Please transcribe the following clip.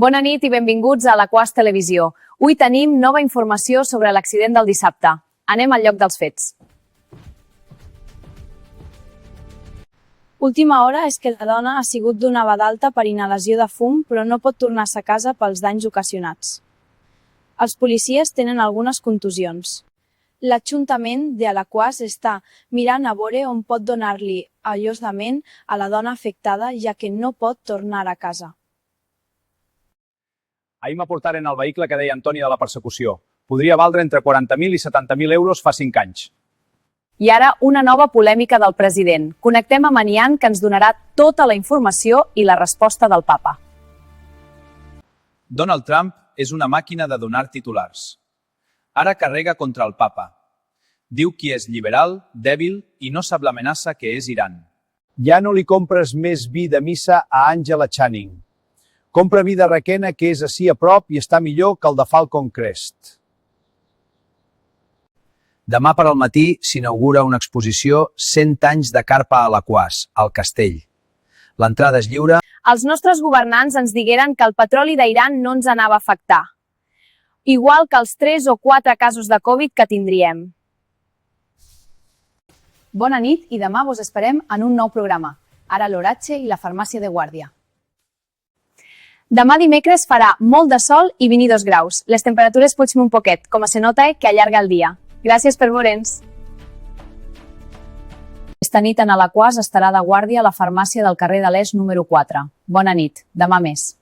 Bona nit i benvinguts a l'Aquàs Televisió. Avui tenim nova informació sobre l'accident del dissabte. Anem al lloc dels fets. Última hora és que la dona ha sigut donada d'alta per inhalació de fum, però no pot tornar-se a casa pels danys ocasionats. Els policies tenen algunes contusions. L'Ajuntament de Alaquàs està mirant a veure on pot donar-li allotjament a la dona afectada, ja que no pot tornar a casa. Ahir m'aportaren el vehicle que deia Antoni de la persecució. Podria valdre entre 40.000 i 70.000 euros fa 5 anys. I ara, una nova polèmica del president. Connectem amb Anian, que ens donarà tota la informació i la resposta del papa. Donald Trump és una màquina de donar titulars. Ara carrega contra el papa. Diu qui és liberal, dèbil i no sap l'amenaça que és Iran. Ja no li compres més vi de missa a Angela Channing. Compra vi de Requena, que és ací a prop i està millor que el de Falcon Crest. Demà per al matí s'inaugura una exposició 100 anys de carpa a Alaquàs, al castell. L'entrada és lliure. Els nostres governants ens digueren que el petroli d'Iran no ens anava a afectar. Igual que els 3 o 4 casos de Covid que tindríem. Bona nit i demà vos esperem en un nou programa. Ara l'oratge i la farmàcia de guàrdia. Demà dimecres farà molt de sol i 22 graus. Les temperatures pugen un poquet, com se nota que allarga el dia. Gràcies per veure'ns. Esta nit en Alaquàs estarà de guàrdia a la farmàcia del carrer de l'Est número 4. Bona nit, demà més.